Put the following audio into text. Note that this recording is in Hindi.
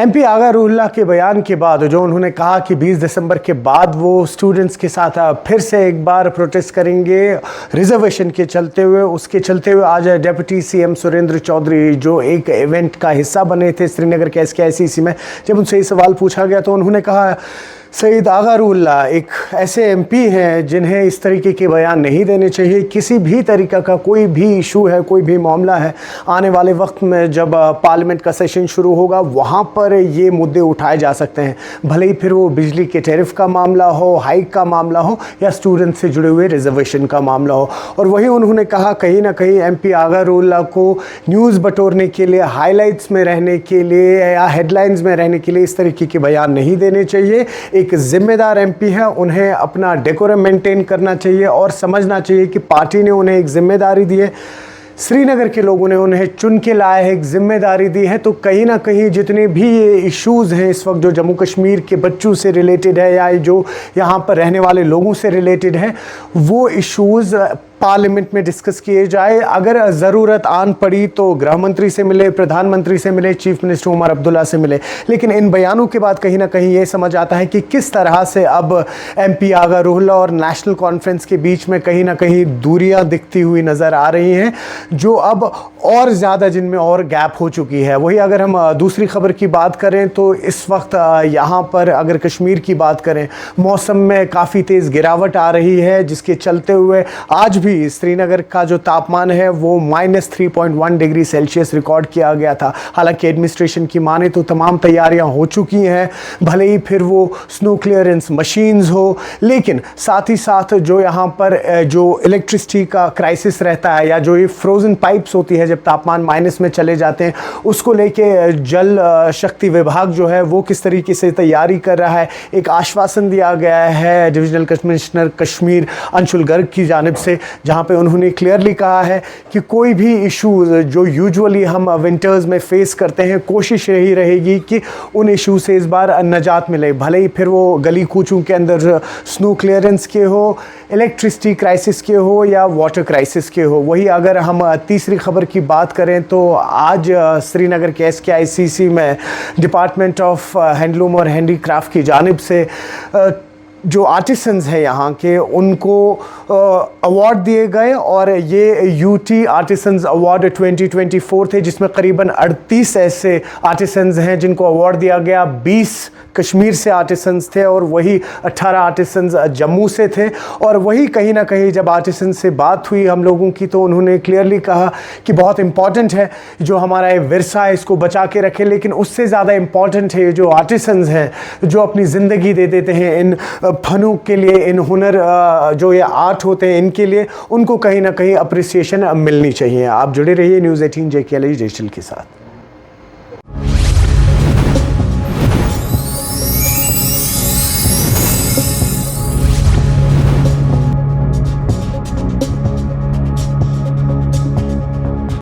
एमपी आगा रूहुल्लाह के बयान के बाद जो उन्होंने कहा कि 20 दिसंबर के बाद वो स्टूडेंट्स के साथ फिर से एक बार प्रोटेस्ट करेंगे रिजर्वेशन के चलते हुए, उसके चलते हुए आज डिप्टी सीएम सुरेंद्र चौधरी जो एक इवेंट का हिस्सा बने थे श्रीनगर के एसकेआईसीसी में, जब उनसे ये सवाल पूछा गया तो उन्होंने कहा सईद आगा रूहुल्लाह एक ऐसे एमपी हैं जिन्हें इस तरीके के बयान नहीं देने चाहिए। किसी भी तरीक़ा का कोई भी इशू है, कोई भी मामला है, आने वाले वक्त में जब पार्लियामेंट का सेशन शुरू होगा वहाँ पर ये मुद्दे उठाए जा सकते हैं, भले ही फिर वो बिजली के टैरिफ का मामला हो, हाइक का मामला हो या स्टूडेंट से जुड़े हुए रिजर्वेशन का मामला हो। और वही उन्होंने कहा कहीं ना कहीं एमपी आगा रूहुल्लाह को न्यूज़ बटोरने के लिए, हाईलाइट्स में रहने के लिए या हेडलाइंस में रहने के लिए इस तरीके के बयान नहीं देने चाहिए। एक जिम्मेदार एमपी है, उन्हें अपना डेकोरम मेंटेन करना चाहिए और समझना चाहिए कि पार्टी ने उन्हें एक जिम्मेदारी दी है, श्रीनगर के लोगों ने उन्हें चुन के लाया है, एक जिम्मेदारी दी है। तो कहीं ना कहीं जितने भी ये इश्यूज़ हैं इस वक्त जो जम्मू कश्मीर के बच्चों से रिलेटेड है या जो यहाँ पर रहने वाले लोगों से रिलेटेड है, वो इश्यूज़ पार्लियामेंट में डिस्कस किए जाए। अगर ज़रूरत आन पड़ी तो गृह मंत्री से मिले, प्रधानमंत्री से मिले, चीफ मिनिस्टर उमर अब्दुल्ला से मिले। लेकिन इन बयानों के बाद कहीं ना कहीं ये समझ आता है कि किस तरह से अब एमपी आगा रूहुल्लाह और नेशनल कॉन्फ्रेंस के बीच में कहीं ना कहीं दूरियां दिखती हुई नज़र आ रही हैं, जो अब और ज़्यादा जिनमें और गैप हो चुकी है। वही अगर हम दूसरी खबर की बात करें तो इस वक्त यहाँ पर अगर कश्मीर की बात करें, मौसम में काफ़ी तेज़ गिरावट आ रही है, जिसके चलते हुए आज भी श्रीनगर का जो तापमान है वो -3.1 डिग्री सेल्सियस रिकॉर्ड किया गया था। हालांकि एडमिनिस्ट्रेशन की माने तो तमाम तैयारियां हो चुकी हैं, भले ही फिर वो स्नो क्लियरेंस मशीन्स हो, लेकिन साथ ही साथ जो यहाँ पर जो इलेक्ट्रिसिटी का क्राइसिस रहता है या जो ये फ्रोज़न पाइप्स होती है जब तापमान माइनस में चले जाते हैं, उसको लेके जल शक्ति विभाग जो है वो किस तरीके से तैयारी कर रहा है। एक आश्वासन दिया गया है डिविजनल कमिश्नर कश्मीर अंशुल गर्ग की जानिब से, जहाँ पे उन्होंने क्लियरली कहा है कि कोई भी इशू जो यूजुअली हम विंटर्स में फेस करते हैं, कोशिश यही रहेगी कि उन इशू से इस बार निजात मिले, भले ही फिर वो गली कूचों के अंदर स्नो क्लियरेंस के हो, इलेक्ट्रिसिटी क्राइसिस के हो या वाटर क्राइसिस के हो। वही अगर हम तीसरी खबर की बात करें तो आज श्रीनगर के एसकेआईसीसी में डिपार्टमेंट ऑफ हैंडलूम और हैंडीक्राफ्ट की जानिब से जो आर्टिसंस हैं यहाँ के उनको अवार्ड दिए गए और ये यूटी आर्टिसंस अवार्ड 2024 थे, जिसमें करीबन 38 ऐसे आर्टिसंस हैं जिनको अवार्ड दिया गया। 20 कश्मीर से आर्टिसंस थे और वही 18 आर्टिसंस जम्मू से थे। और वही कहीं ना कहीं जब आर्टिसंस से बात हुई हम लोगों की तो उन्होंने क्लियरली कहा कि बहुत इम्पॉर्टेंट है जो हमारा ये विरसा है इसको बचा के रखें, लेकिन उससे ज़्यादा इम्पॉर्टेंट है जो आर्टिसंस हैं जो अपनी ज़िंदगी दे देते हैं इन फनों के लिए, इन हुनर जो ये आर्ट होते हैं इनके लिए, उनको कहीं ना कहीं अप्रिसिएशन मिलनी चाहिए। आप जुड़े रहिए न्यूज़ 18 JKLH डिजिटल के साथ।